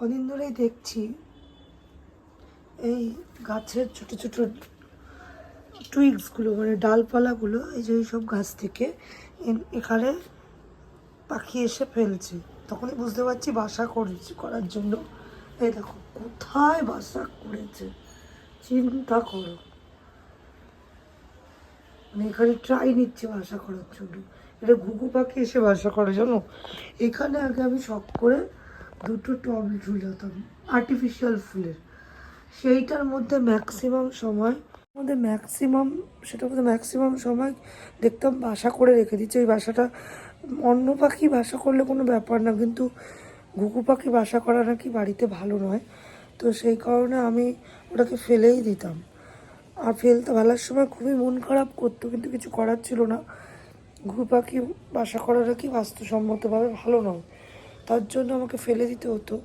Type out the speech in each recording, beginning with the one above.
কদিন ধরেই দেখছি এই গাছের ছোট ছোট টুইগসগুলো মানে ডালপালাগুলো এই যে এইসব গাছ থেকে এখানে পাখি এসে ফেলছে। তখনই বুঝতে পারছি বাসা করার জন্য। এই দেখো কোথায় বাসা করেছে, চিন্তা করো। মানে এখানে ট্রাই নিচ্ছে বাসা করার জন্য। এটা ঘুঘু পাখি এসে বাসা করে জানো। এখানে আগে আমি শখ করে দুটো টব ঝুলাতাম আর্টিফিশিয়াল ফুলের। সেইটার মধ্যে ম্যাক্সিমাম সময় দেখতাম বাসা করে রেখে দিচ্ছে। ওই বাসাটা অন্য পাখি বাসা করলে কোনো ব্যাপার না, কিন্তু ঘুঘু পাখি বাসা করা নাকি বাড়িতে ভালো নয়। তো সেই কারণে আমি ওটাকে ফেলেই দিতাম। আর ফেলতে ফেলার সময় খুবই মন খারাপ করতো, কিন্তু কিছু করার ছিল না। ঘুঘু পাখি বাসা করা নাকি বাস্তুসম্মতভাবে ভালো নয়, তার জন্য আমাকে ফেলে দিতে হতো।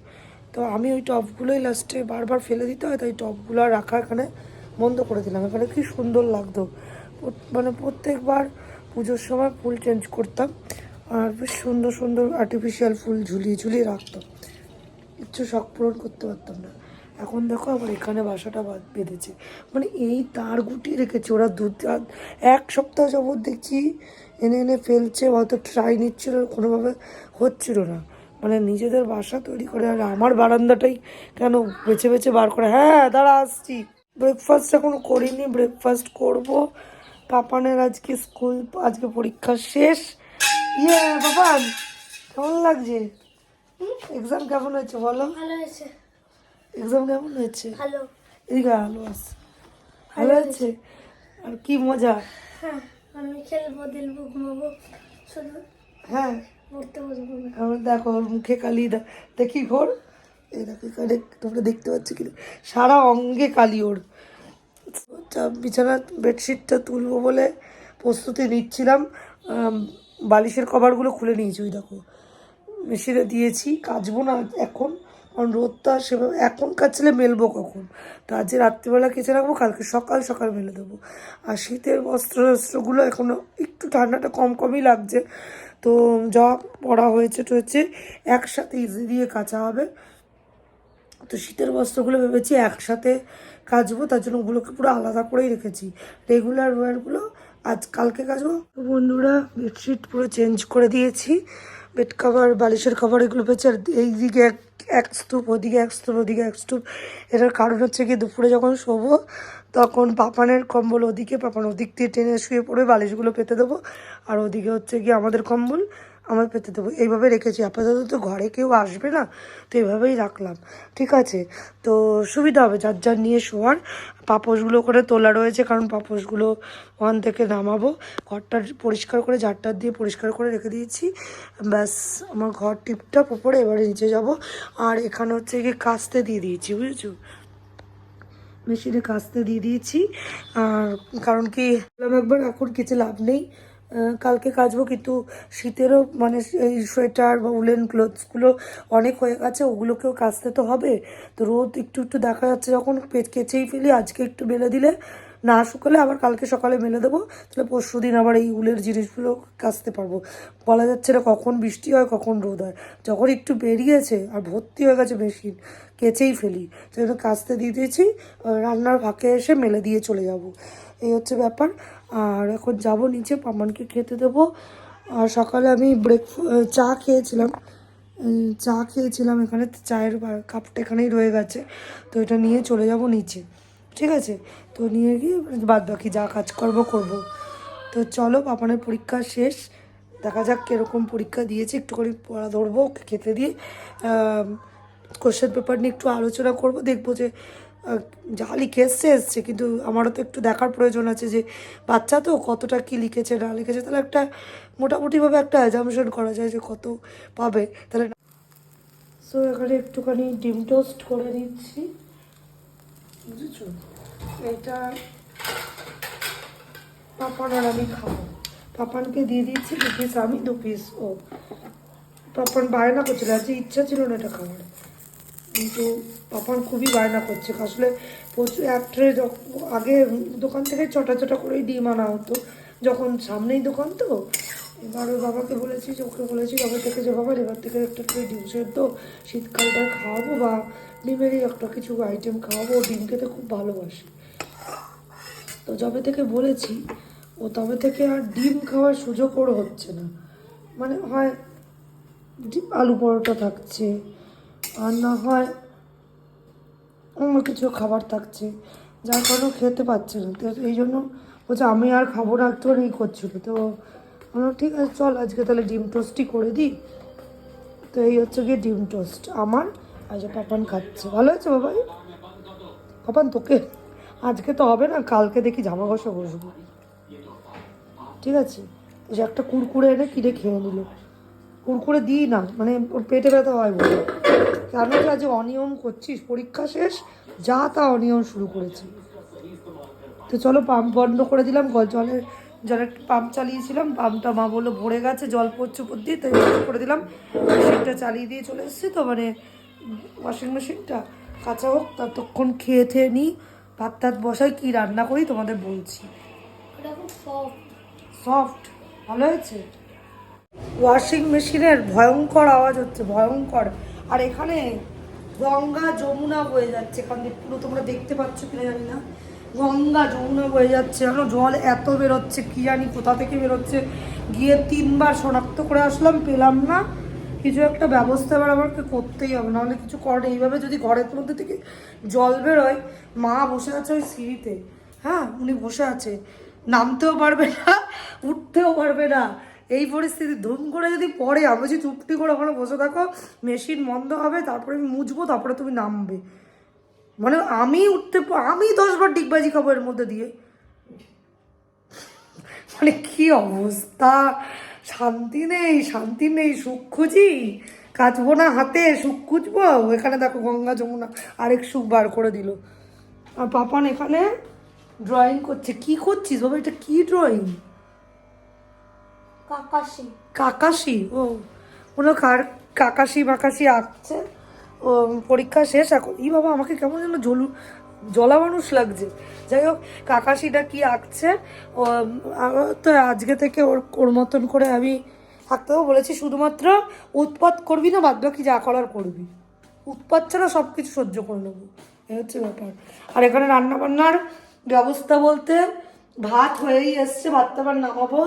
তো আমি ওই টবগুলোই লাস্টে বারবার ফেলে দিতে হয়, তাই টবগুলো রাখা এখানে বন্ধ করে দিলাম। এখানে কি সুন্দর লাগতো, মানে প্রত্যেকবার পুজোর সময় ফুল চেঞ্জ করতাম আর বেশ সুন্দর সুন্দর আর্টিফিশিয়াল ফুল ঝুলিয়ে ঝুলিয়ে রাখতাম। কিচ্ছু শখ পূরণ করতে পারতাম না। এখন দেখো আবার এখানে বাসাটা বেঁধেছে, মানে এই তার গুটিয়ে রেখেছে ওরা। এক সপ্তাহ যাবৎ দেখছি এনে এনে ফেলছে, হয়তো ট্রাই নিচ্ছিল, কোনোভাবে হচ্ছিল না। মানে নিজেদের বাসা তৈরি করে, আর আমার বারান্দাটাই কেন বেছে বেছে বার করে। হ্যাঁ দাঁড়া আসছি। ব্রেকফাস্ট এখনো করিনি, ব্রেকফাস্ট করব। পাপানের আজকে স্কুল, আজকে পরীক্ষা শেষ। ইয়ে বাবান, কেমন লাগছে? এক্সাম কেমন হয়েছে বলো? ভালো হয়েছে। এক্সাম কেমন হয়েছে? ভালো। এদিকে আলো আছে। ভালো হয়েছে? আর কি মজা? হ্যাঁ, আমি খেলবো, দিলবো, ঘুমাবো, শুধু হ্যাঁ পড়তে বসবো না। আমার দেখো ওর মুখে কালি দেখি ঘোর। এই দেখো এখানে তোমরা দেখতে পাচ্ছ কি সারা অঙ্গে কালি ওর। বিছানার বেডশিটটা তুলবো বলে প্রস্তুতি নিচ্ছিলাম। বালিশের কভারগুলো খুলে নিয়েছি, ওই দেখো মেশিনে দিয়েছি। কাচবো না এখন, কারণ রোদটা সেভাবে এখন কাচলে মেলবো কখন। তো আজকে রাত্রিবেলা কেচে রাখবো, কালকে সকাল সকাল মেলে দেবো। আর শীতের বস্ত্রগুলো এখনও একটু ঠান্ডাটা কম কমই লাগছে, তো যা পরা হয়েছে টয়েছে একসাথে ইজি দিয়ে কাচা হবে। তো শীতের বস্ত্রগুলো ভেবেছি একসাথে কাচবো, তার জন্য ওগুলোকে পুরো আলাদা করেই রেখেছি। রেগুলার ওয়্যারগুলো আজ কালকে কাচবো। তো বন্ধুরা বেডশিট পুরো চেঞ্জ করে দিয়েছি, বেড কভার বালিশের কভার এগুলো পেয়েছে। আর এইদিকে এক স্তূপ, ওদিকে এক স্তূপ, ওদিকে এক স্তূপ। এটার কারণ হচ্ছে কি দুপুরে যখন শোবো তখন পাপানের কম্বল ওদিকে, পাপান ওদিক দিয়ে টেনে শুয়ে পড়বে, বালিশগুলো পেতে দেবো। আর ওদিকে হচ্ছে কি আমাদের কম্বল আমার পেতে দেবো। এইভাবে রেখেছি, আপাতত তো ঘরে কেউ আসবে না, তো এইভাবেই রাখলাম। ঠিক আছে, তো সুবিধা হবে যার যার নিয়ে শোয়ার। পাপোশগুলো করে তোলা রয়েছে, কারণ পাপোশগুলো ওখান থেকে নামাবো। ঘরটা পরিষ্কার করে ঝাড়টার দিয়ে পরিষ্কার করে রেখে দিয়েছি। ব্যাস আমার ঘর টিপটাপ ওপরে, এবারে নিচে যাব। আর এখানে হচ্ছে গিয়ে কাস্তে দিয়ে দিয়েছি, বুঝেছো, মেশিনে কাস্তে দিয়ে দিয়েছি। আর কারণ কি একবার এখন কিছু লাভ নেই, কালকে কাচবো, কিন্তু শীতেরও মানে এই সোয়েটার বা উলেন ক্লোথসগুলো অনেক হয়ে গেছে, ওগুলোকেও কাচতে তো হবে। তো রোদ একটু একটু দেখা যাচ্ছে যখন কেচেই ফেলি। আজকে একটু মেলে দিলে না শুকালে আবার কালকে সকালে মেলে দেবো, তাহলে পরশু দিন আবার এই উলের জিনিসগুলো কাচতে পারবো। বলা যাচ্ছে না কখন বৃষ্টি হয় কখন রোদ হয়। যখন একটু বেরিয়েছে আর ভর্তি হয়ে গেছে মেশিন, কেচেই ফেলি। সেজন্য কাচতে দিয়ে দিয়েছি, রান্নার ফাঁকে এসে মেলে দিয়ে চলে যাব, এই হচ্ছে ব্যাপার। আর এখন যাব নিচে, পামানকে খেতে দেবো। আর সকালে আমি চা খেয়েছিলাম এখানে, চায়ের কাপটা এখানেই রয়ে গেছে, তো এটা নিয়ে চলে যাব নিচে। ঠিক আছে, তো নিয়ে গিয়ে বাদ বাকি যা কাজ করবো। তো চলো, পাপানের পরীক্ষা শেষ, দেখা যাক কীরকম পরীক্ষা দিয়েছে। একটুখানি পড়া ধরবো, ওকে খেতে দিয়ে কোশ্চেন পেপার নিয়ে একটু আলোচনা করব, দেখবো যে যা লিখে এসছে। কিন্তু আমারও তো একটু দেখার প্রয়োজন আছে যে বাচ্চা তো কতটা কি লিখেছে না লিখেছে, তাহলে একটা মোটামুটিভাবে একটা অ্যাজাম্পশন করা যায় যে কত পাবে তাহলে। সো এখানে একটুখানি ডিম টোস্ট করে দিচ্ছি, বুঝেছো। এটা পাপান আর আমি খাবো। পাপানকে দিয়ে দিচ্ছি 2 পিস, আমি 2 পিস ও। পাপান বায়না করছিল, আজকে ইচ্ছা ছিল না এটা খাওয়ার, কিন্তু পাপান খুবই বায়না করছে। আসলে প্রচুর এক ট্রে আগে দোকান থেকে ছোটা ছোটা করেই ডিম আনা হতো, যখন সামনেই দোকান তো এবার ওর বাবাকে বলেছি যে ওকে বলেছি বাবা থেকে যে বাবা এবার থেকে একটা করে ডিম সেদ্ধ শীতকালটা খাওয়াবো বা ডিমেরই একটা কিছু আইটেম খাওয়াবো, ও ডিম খেতে খুব ভালোবাসে। তো যবে থেকে বলেছি ও তবে থেকে আর ডিম খাওয়ার সুযোগ ওর হচ্ছে না। মানে হয় আলু পরোটা থাকছে আর না হয় অন্য কিছু খাবার থাকছে, যার কারণে ও খেতে পারছে না। তো এই জন্য বলছে আমি আর খাবো না, একটু ই করছিল। তো আমরা ঠিক আছে চল আজকে তাহলে ডিম টোস্টই করে দিই। তো এই হচ্ছে গিয়ে ডিম টোস্ট আমার, আজ পাপান খাচ্ছে। ভালো হয়েছে বাবাই? পাপান তোকে আজকে তো হবে না, কালকে দেখি জামা ঘষা বসবো, ঠিক আছে? এই যে একটা কুরকুরে এনে কিনে খেয়ে নিল। কুরকুরে দিই না, মানে ওর পেটে ব্যথা হয় বলে। কেন যে আজ অনিয়ম করছিস, পরীক্ষা শেষ যা তা অনিয়ম শুরু করেছি। তো চলো পাম্প বন্ধ করে দিলাম, জলের পাম্প চালিয়েছিলাম, পাম্পটা মা বললো ভরে গেছে জল পড়ছে উপর দিয়ে, তাই বন্ধ করে দিলাম। মেশিনটা চালিয়ে দিয়ে চলে এসেছি, তো মানে ওয়াশিং মেশিনটা কাঁচা হোক, ততক্ষণ খেয়ে খেয়ে নিই, ভাত টাত বসাই, কী রান্না করি তোমাদের বলছি। সফট ভালো হয়েছে। ওয়াশিং মেশিনের ভয়ঙ্কর আওয়াজ হচ্ছে, ভয়ঙ্কর। আর এখানে গঙ্গা যমুনা বয়ে যাচ্ছে, এখান থেকে পুরো তোমরা দেখতে পাচ্ছ কিনা জানি না, গঙ্গা যমুনা বয়ে যাচ্ছে। এখন জল এত বেরোচ্ছে, কি জানি কোথা থেকে বেরোচ্ছে। গিয়ে 3বার শনাক্ত করে আসলাম, পেলাম না। কিছু একটা ব্যবস্থা এবার আমাকে করতেই হবে, নাহলে কিছু করে। এইভাবে যদি ঘরের মধ্যে থেকে জল বেরোয়, মা বসে আছে ওই সিঁড়িতে, হ্যাঁ উনি বসে আছে, নামতেও পারবে না উঠতেও পারবে না। এই পরিস্থিতি ধুম করে যদি পড়ে, আমি যদি চুপটি করে ওখানে বসে থাকো, মেশিন বন্ধ হবে, তারপরে আমি মুছবো, তারপরে তুমি নামবে। মানে আমি 10বার ডিগবাজি খাবো এর মধ্যে দিয়ে। মানে কি অবস্থা, শান্তি নেই, শান্তি নেই। সুখ খুঁজি, কাচবো না হাতে, সুখ খুঁজবো। এখানে দেখো গঙ্গা যমুনা আরেক সুখ বার করে দিল। আর পাপান এখানে ড্রয়িং করছে। কি করছিস বাবা, এটা কি ড্রয়িং? কাকাশি। কাকাশি? ও কোনো কাকাশি মাকাশি আঁকছে। ও পরীক্ষা শেষ এখন। ই বাবা আমাকে কেমন যেন জলা মানুষ লাগছে। যাই হোক, কাকাশিটা কি আঁকছে ও, তো আজকে থেকে ওর মতন করে আমি থাকতেও বলেছি। শুধুমাত্র উৎপাত করবি না, বাদ বাকি যা করার করবি। উৎপাত ছাড়া সব কিছু সহ্য করে নেবো, এই হচ্ছে ব্যাপার। আর এখানে রান্নাবান্নার ব্যবস্থা বলতে ভাত হয়েই এসছে, ভাতটা আবার নামাবো।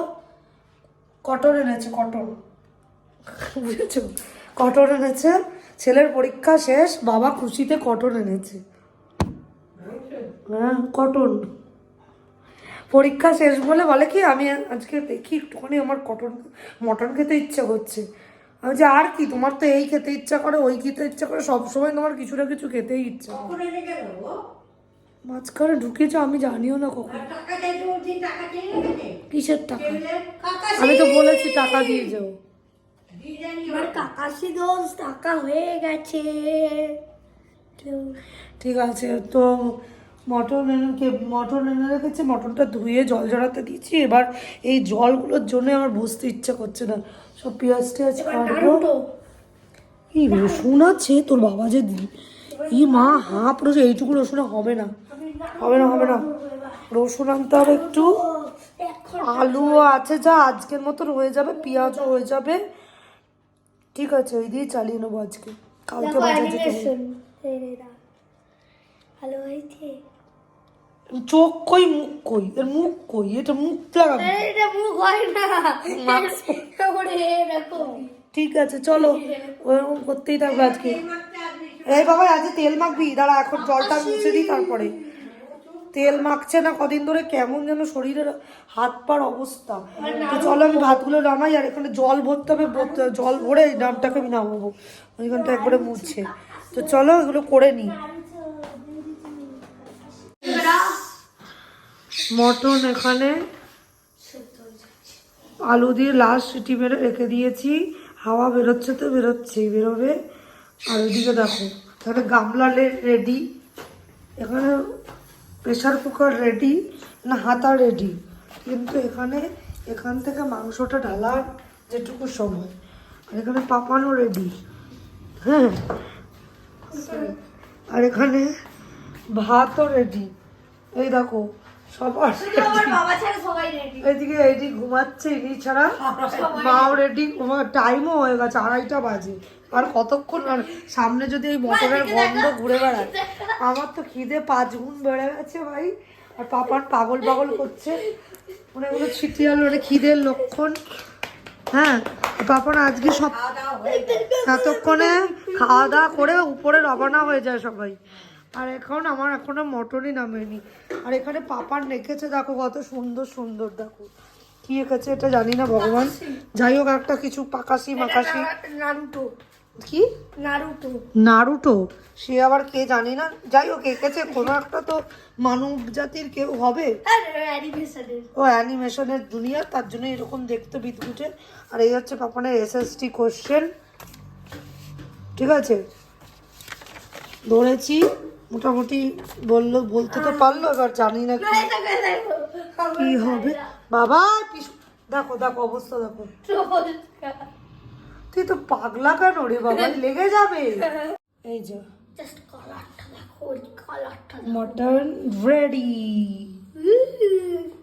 কটন এনেছে, কটন, বুঝেছ? কটন এনেছে, ছেলের পরীক্ষা শেষ, বাবা খুশিতে কটন এনেছে। হ্যাঁ কটন, পরীক্ষা শেষ বলে বলে কি আমি আজকে দেখি একটুখানি আমার মটন খেতে ইচ্ছা করছে। আমি যে আর কি, তোমার তো এই খেতে ইচ্ছা করে, ওই খেতে ইচ্ছা করে, সবসময় তোমার কিছু না কিছু খেতেই ইচ্ছা করে। মাঝখানে ঢুকেছো, আমি জানিও না কখন। কিসের টাকা? আমি তো বলেছি টাকা দিয়ে যাও। আমার কাকাশি দোষ টাকা হয়ে গেছে। ঠিক আছে, তো মটন এনে রেখেছে, মটনটা ধুয়ে জল জড়াতে দিয়েছি। এবার এই জলগুলোর জন্য আমার বসতে ইচ্ছা করছে না। সব পেঁয়াজ টেয়াজ কাটবো। এই রসুন আছে তোর বাবা যে ই মা হাফ রসুন, এইটুকু রসুন হবে না, হবে না, হবে না। রসুন আনতে হবে একটু, আলুও আছে যা আজকের মতন হয়ে যাবে, পেঁয়াজও হয়ে যাবে। ঠিক আছে, ওই দিয়ে চালিয়ে নেবো আজকে, কালকে বাজার যেতে হবে। ভালো হয়েছে। চোখ কই, মুখ কই, এর মুখ কই, এটা মুখ লাগাবো। এটা মুখ হয় না, ঠিক আছে চলো, ওরকম করতেই থাকবে আজকে। এই বাবা আজকে তেল মাখবি, দাঁড়া এখন জলটা মুছে দিই তারপরে। তেল মাখছে না কদিন ধরে, কেমন যেন শরীরের হাত পার অবস্থা। তো চলো আমি ভাতগুলো নামাই, আর এখানে জল ভরতে হবে, জল ভরে এই ডাবটাকে আমি নামাবো, ওইখানটা একবারে মুছছে। তো চলো এগুলো করে নিই। মটন এখানে আলু দিয়ে লাস্ট সিটি মেরে রেখে দিয়েছি, হাওয়া বেরোচ্ছে তো বেরোচ্ছেই, বেরোবে। আর ওইদিকে দেখো এখানে গামলা রেডি, এখানে প্রেশার কুকার রেডি, না হাতা রেডি, কিন্তু এখান থেকে মাংসটা ঢালার যেটুকু সময়। আর এখানে পাপানো রেডি, হ্যাঁ। আর এখানে ভাতও রেডি, এই দেখো সবার আমার বাবা ছাড়া সবাই রেডি। এদিকে এডি ঘুমাচ্ছে, ইনি ছাড়া মাও রেডি। টাইমও হয়ে গেছে 2:30 বাজে। আর কতক্ষণ সামনে যদি এই মটরের গন্ধ ঘুরে বেড়ায়, আমার তো খিদে 5 গুণ বেড়ে গেছে ভাই। আর পাপার পাগল পাগল করছে, মানে এগুলো ছিটিয়াল, মানে খিদের লক্ষণ। হ্যাঁ, পাপন আজকে সব এতক্ষণে খাওয়া দাওয়া করে উপরে রবানা হয়ে যায় সবাই। আর এখন আমার এখনো মটরই নামেনি। আর এখানে পাপার রেখেছে দেখো কত সুন্দর সুন্দর, দেখো কি রেখেছে এটা জানি না ভগবান। যাই হোক একটা কিছু পাকাশি মাকাশি। নারুটো। কি নারুটো? নারুটো সে আবার কে জানি না। যাই হোক এঁকেছে কোনো একটা তো মানব জাতির কেউ হবে। অ্যানিমেশনের। ও অ্যানিমেশনের দুনিয়া, তার জন্য এরকম দেখতে বিদঘুটে। আর এই হচ্ছে পাপানের এসএসটি কোশ্চেন, ঠিক আছে ধরেছি মোটামুটি। বলতে তো পারলো, এবার জানি না কি হবে। বাবা দেখো দেখো অবস্থা দেখো, তুই তো পাগলা কেন রে বাবা, লেগে যাবে। এই যে জাস্ট কালারটা দেখো, ওই কালারটা মটন রেডি।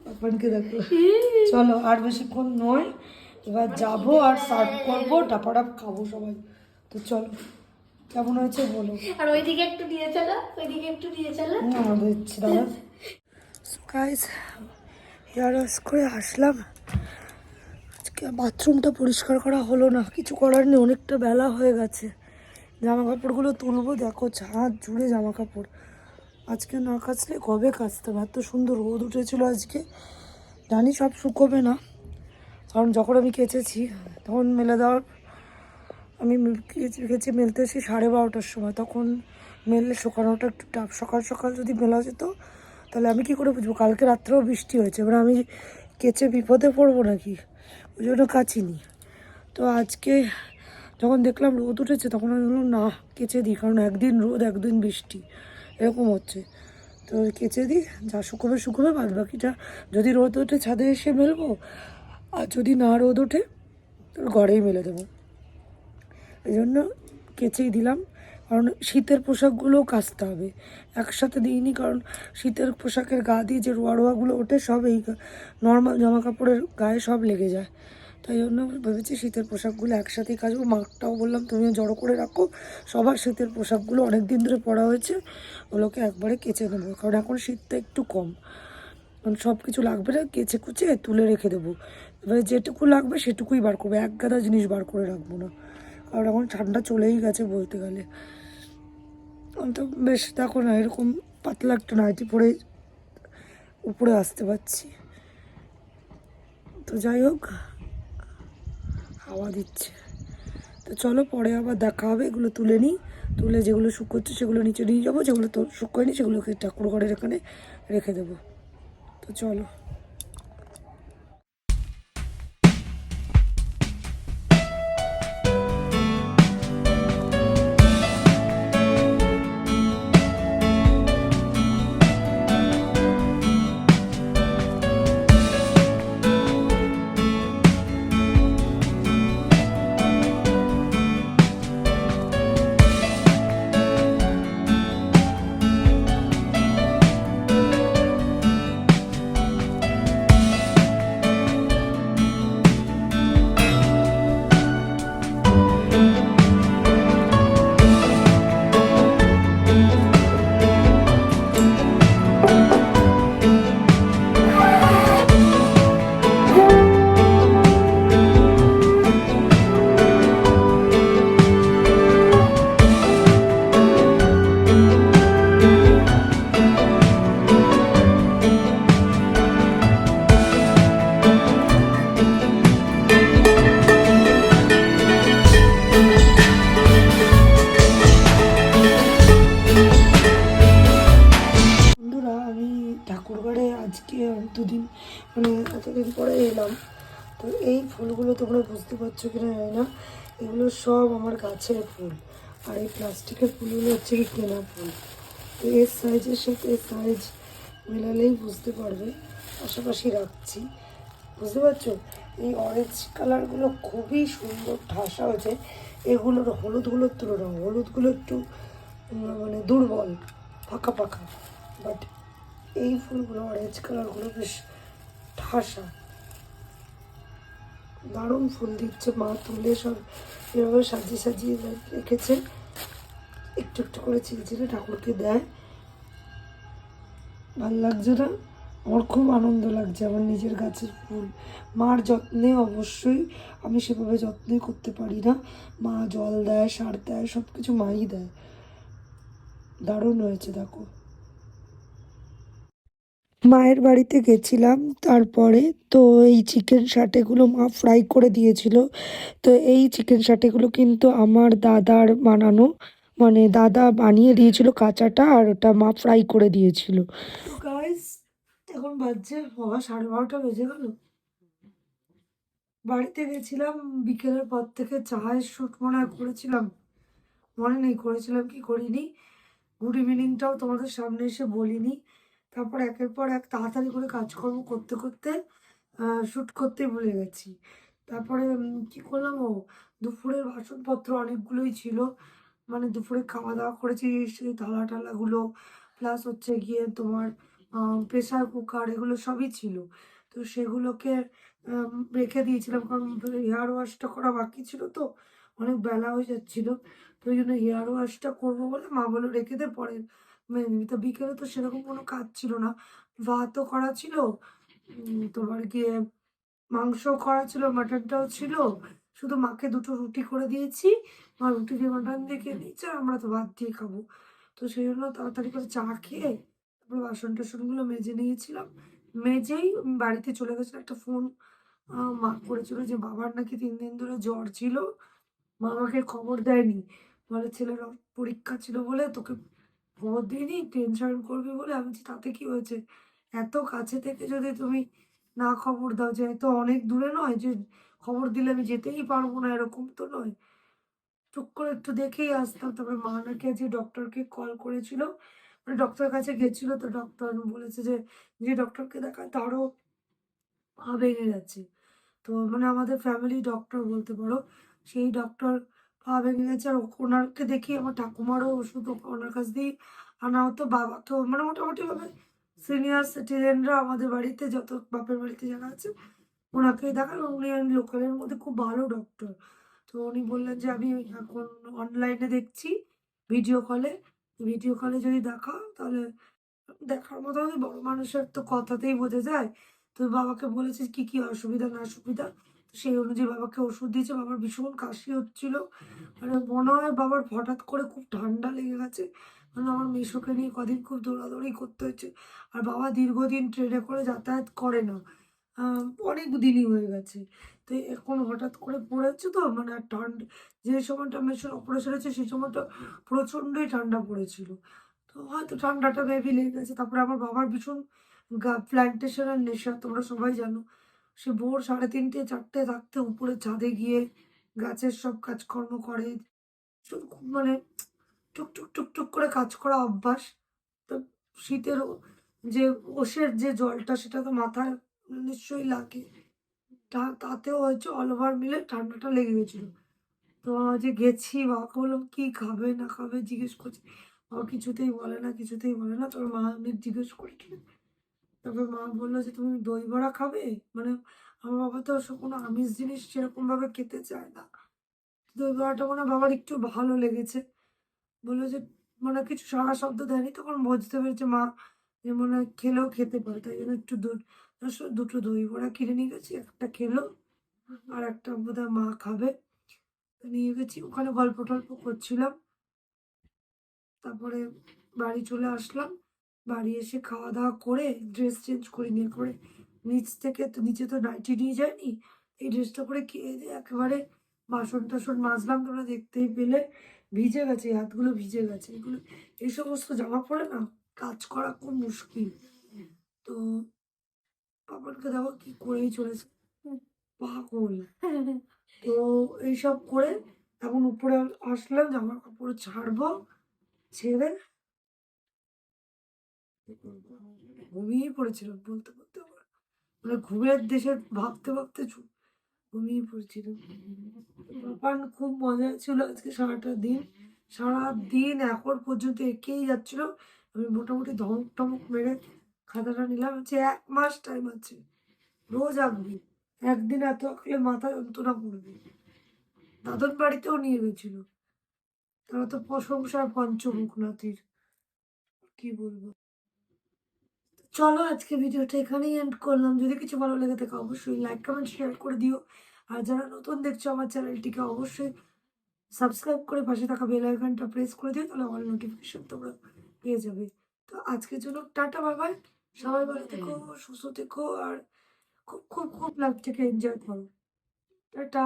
পাপানকে দেখো। চলো আর বেশিক্ষণ নয়, এবার যাবো আর সার্ভ করবো, ডাপাডাপ খাবো সবাই। তো চলো, কেমন হয়েছে বলো। আর ওইদিকে একটু দিয়ে চলো, ওইদিকে একটু দিয়ে চলো। আমাদের ইচ্ছে দাদা। গাইস হেয়ার ওয়াশ করে আসলাম। আজকে বাথরুমটা পরিষ্কার করা হলো না, কিছু করার নেই, অনেকটা বেলা হয়ে গেছে। জামা কাপড়গুলো তুলবো, দেখো ছাদ জুড়ে জামা কাপড়। আজকে না কাচলে কবে কাচতে হবে, এত সুন্দর রোদ উঠেছিল আজকে। জানি সব শুকোবে না, কারণ যখন আমি কেচেছি তখন মেলে দেওয়ার, আমি কেচে মেলতে এসে 12:30টার সময়, তখন মেললে শুকানোটা একটু টাফ। সকাল সকাল যদি মেলা যেত তাহলে আমি কি করে বুঝবো কালকে রাত্রেও বৃষ্টি হয়েছে, এবার আমি কেচে বিপদে পড়বো নাকি, ওই জন্য কাচিনি। তো আজকে যখন দেখলাম রোদ উঠেছে তখন আমি বললাম না কেচে দিই, কারণ একদিন রোদ একদিন বৃষ্টি এরকম হচ্ছে। তো কেচে দিই, যা শুকোবে শুকোবে, বাদ বাকিটা যদি রোদ ওঠে ছাদে এসে মেলবো, আর যদি না রোদ ওঠে তাহলে ঘরেই মেলে দেবো। এই জন্য কেচেই দিলাম, কারণ শীতের পোশাকগুলোও কাচতে হবে, একসাথে দিইনি। কারণ শীতের পোশাকের গা দিয়ে যে রোয়া রোয়াগুলো ওঠে সব এই নর্মাল জামা কাপড়ের গায়ে সব লেগে যায়। তাই জন্য ভেবেছি শীতের পোশাকগুলো একসাথেই কাচবো। মাকটাও বললাম তুমিও জড়ো করে রাখো, সবার শীতের পোশাকগুলো অনেক দিন ধরে পরা হয়েছে, ওগুলোকে একবারে কেচে নেবো। কারণ এখন শীতটা একটু কম, কারণ সব কিছু লাগবে না, কেচে কুচে তুলে রেখে দেবো। এবারে যেটুকু লাগবে সেটুকুই বার করবো, এক গাদা জিনিস বার করে রাখবো না। কারণ এখন ঠান্ডা চলেই গেছে বলতে গেলে। আমি তো বেশ দেখো না এরকম পাতলা একটা নাইটি পরে উপরে আসতে পারছি। তো যাই হোক হাওয়া দিচ্ছে, তো চলো পরে আবার দেখা হবে। এগুলো তুলে নিই, তুলে যেগুলো শুকোচ্ছে সেগুলো নিচে নিয়ে যাবো, যেগুলো তো শুকোয়নি সেগুলোকে ঠাকুর ঘরের এখানে রেখে দেবো। তো চলো। ঠাকুরঘরে আজকে দুদিন মানে এতদিন পরে এলাম। তো এই ফুলগুলো তোমরা বুঝতে পারছো কিনা জানি না, এগুলো সব আমার গাছের ফুল। আর এই প্লাস্টিকের ফুলগুলো হচ্ছে কি কেনা ফুল। তো এর সাইজের সাথে সাইজ মেলালেই বুঝতে পারবে, পাশাপাশি রাখছি, বুঝতে পারছো। এই অরেঞ্জ কালারগুলো খুবই সুন্দর ঠাসা হয়েছে, এগুলোর হলুদগুলোর তুলনায় হলুদগুলো একটু মানে দুর্বল, ফাঁকা ফাঁকা। বাট এই ফুলগুলো অরেঞ্জ কালারগুলো বেশ ঠাসা, দারুণ ফুল দিচ্ছে। মা তুলে সব এভাবে সাজিয়ে সাজিয়ে রেখেছে, একটু একটু করে চিড়ে চিড়ে ঠাকুরকে দেয়। ভাল লাগছে না? আমার খুব আনন্দ লাগছে আমার নিজের গাছের ফুল। মার যত্নে অবশ্যই, আমি সেভাবে যত্নই করতে পারি না। মা জল দেয়, সার দেয়, সব কিছু মাই দেয়। দারুণ হয়েছে দেখো। মায়ের বাড়িতে গেছিলাম, তারপরে তো এই চিকেন সাটেগুলো মা ফ্রাই করে দিয়েছিল। তো এই চিকেন সাটেগুলো কিন্তু আমার দাদার বানানো, মানে দাদা বানিয়ে দিয়েছিল কাঁচাটা, আর ওটা মা ফ্রাই করে দিয়েছিল। তো গাইস, এখন বাজছে বাবা 12:30 বেজে গেল। বাড়িতে গেছিলাম বিকেলের পর থেকে, চায়ের শ্যুট মনে হয় করেছিলাম, মনে নেই করেছিলাম কি করিনি। গুড ইভিনিংটাও তোমাদের সামনে এসে বলিনি। তারপর একের পর এক তাড়াতাড়ি করে কাজকর্ম করতে করতে শ্যুট করতে ভুলে গেছি। তারপরে কি করলাম, দুপুরের বাসনপত্র অনেকগুলোই ছিল, মানে দুপুরে খাওয়া দাওয়া করেছি সেই থালা টালাগুলো, প্লাস হচ্ছে গিয়ে তোমার প্রেসার কুকার, এগুলো সবই ছিল। তো সেগুলোকে রেখে দিয়েছিলাম, কারণ হেয়ার ওয়াশটা করা বাকি ছিল, তো অনেক বেলা হয়ে যাচ্ছিল। তো ওই জন্য হেয়ার ওয়াশটা করবো বলে মা বললো রেখে দে, পরে মেনে নিবি। তো বিকেলে তো সেরকম কোনো কাজ ছিল না, ভাতও করা ছিল, তোমার গিয়ে মাংস করা ছিল, মাটনটাও ছিল। শুধু মাকে দুটো রুটি করে দিয়েছি, মা রুটি দিয়ে মাটন দিয়ে খেয়ে নিয়েছে, আর আমরা তো ভাত দিয়ে খাবো। তো সেই জন্য তাড়াতাড়ি করে চা খেয়ে তারপর বাসন টাসনগুলো মেজে নিয়েছিলাম। মেজেই বাড়িতে চলে গেছিল একটা ফোন। মা করেছিল যে বাবার নাকি 3 দিন ধরে জ্বর ছিল। মা আমাকে খবর দেয়নি, বলে ছেলের পরীক্ষা ছিল বলে তোকে খবর দিইনি, টেনশন করবি বলে। আমি বলছি, তাতে কি হয়েছে, এত কাছে থেকে যদি তুমি না খবর দাও, যে তো অনেক দূরে নয় যে খবর দিলে আমি যেতেই পারবো না, এরকম তো নয়। টুক করে একটু দেখেই আসতাম। তারপরে মা নাকি আজকে ডক্টরকে কল করেছিল, মানে ডক্টরের কাছে গেছিল। তো ডক্টর বলেছে যে, যে ডক্টরকে দেখায় তারও পা ভেঙে গেছে। তো মানে আমাদের ফ্যামিলি ডক্টর বলতে পারো, সেই ডক্টর পা ভেঙে গেছে। আর ওনাকে দেখি আমার ঠাকুমারও ওষুধ ওনার কাছ দিয়েই আনা হতো। বাবা তো মানে মোটামুটি ভাবে সিনিয়র সিটিজেনরা আমাদের বাড়িতে, যত বাপের বাড়িতে যারা আছে ওনাকেই দেখান। উনি লোকালের মধ্যে খুব ভালো ডক্টর। তো উনি বললেন যে আমি এখন অনলাইনে দেখছি, ভিডিও কলে যদি দেখাও তাহলে দেখার মতো হবে। বড় মানুষের তো কথাতেই বোঝা যায়। তো বাবাকে বলেছে কি কি অসুবিধা না অসুবিধা, তো সেই অনুযায়ী বাবাকে ওষুধ দিয়েছে। বাবার ভীষণ কাশি হচ্ছিল, মানে মনে হয় বাবার হঠাৎ করে খুব ঠান্ডা লেগে গেছে। মানে আমার মেসোকে নিয়ে কদিন খুব দৌড়াদৌড়ি করতে হচ্ছে। আর বাবা দীর্ঘদিন ট্রেনে করে যাতায়াত করে না, অনেক দিনই হয়ে গেছে। তো এখন হঠাৎ করে পড়েছে, তো মানে আর ঠান্ডা, যে সময়টা মেসোর অপারেশন হয়েছে সেই সময়টা প্রচণ্ডই ঠান্ডা পড়েছিল। তো হয়তো ঠান্ডাটা মেবি লেগে গেছে। তারপরে আমার বাবার ভীষণ প্ল্যান্টেশনের নেশা, তোমরা সবাই জানো। সে ভোর 3:30 4টে থাকতে উপরে ছাদে গিয়ে গাছের সব কাজকর্ম করে। শুধু খুব মানে টুকটুক টুকটুক করে কাজ করা অভ্যাস। তো শীতের যে ওষের যে জলটা, সেটা তো মাথায় নিশ্চয়ই লাগে। তাতেও হচ্ছে অল ওভার মিলে ঠান্ডাটা লেগে গেছিল। তো যে গেছি, বাবাকে বললাম কি খাবে না খাবে জিজ্ঞেস করছি, বাবা কিছুতেই বলে না, কিছুতেই বলে না। তারপর মা অনেক জিজ্ঞেস করছিল, তারপর মা বললো যে তুমি দই বড়া খাবে। মানে আমার বাবা তো কোনো আমিষ জিনিস সেরকম ভাবে খেতে চায় না। দই বড়াটা মানে বাবার একটু ভালো লেগেছে। বললো যে, মানে কিছু সাড়া শব্দ দেয়নি, তখন বুঝতে পেরেছে মা যে মনে হয় খেলেও খেতে পারে। তাই জন্য একটু দুটো দই বড়া কিনে নিয়ে গেছি, একটা খেলো আর একটা বোধহয় মা খাবে। নিয়ে গেছি, ওখানে গল্প টল্প করছিলাম। তারপরে বাড়ি চলে আসলাম। বাড়ি এসে খাওয়া দাওয়া করে ড্রেস চেঞ্জ করে নিয়ে করে নিচে তো নাইটি নিয়ে যায়নি, এই ড্রেসটা পরে খেয়ে দিয়ে একেবারে বাসন টাসন মাজলাম। তোমরা দেখতেই পেলে ভিজে গেছে, এই হাতগুলো ভিজে গেছে। এগুলো এই সমস্ত জামা পরে না কাজ করা খুব মুশকিল। তো পাপানকে দেখো কি করেই চলেছে, পাগল। তো এইসব করে এখন উপরে আসলাম, জামা কাপড় ছাড়বো, ছেড়ে ঘুমিয়ে পড়েছিলাম বলতে বলতে। আমার মানে ঘুমের দেশে ভাবতে ভাবতে ঘুমিয়ে পড়েছিলাম। পাপান খুব মজা ছিল আজকে সারাটা দিন। সারাদিন এখন পর্যন্ত এঁকেই যাচ্ছিল। আমি মোটামুটি ধমক টমক মেরে খাতাটা নিলাম, হচ্ছে 1 মাস টাইম আছে, রোজ আঁকবি, একদিন এত আঁকলে মাথা যন্ত্রণা করবে। দাদন বাড়িতেও নিয়ে গেছিল, তারা তো প্রশংসার পঞ্চমুখ নাতির, কি বলবো। চলো আজকে ভিডিওটা এখানেই এন্ড করলাম। যদি কিছু ভালো লেগে থাকে অবশ্যই লাইক কমেন্ট শেয়ার করে দিও। আর যারা নতুন দেখছো আমার চ্যানেলটিকে অবশ্যই সাবস্ক্রাইব করে পাশে থাকা বেল আইকনটা প্রেস করে দিও, তাহলে আমার নোটিফিকেশন তোমরা পেয়ে যাবে। তো আজকের জন্য টাটা, বাই বাই। সবাই ভালো থেকো, সুস্থ থেকো, আর খুব খুব খুব লাইফটাকে এনজয় করো। টাটা।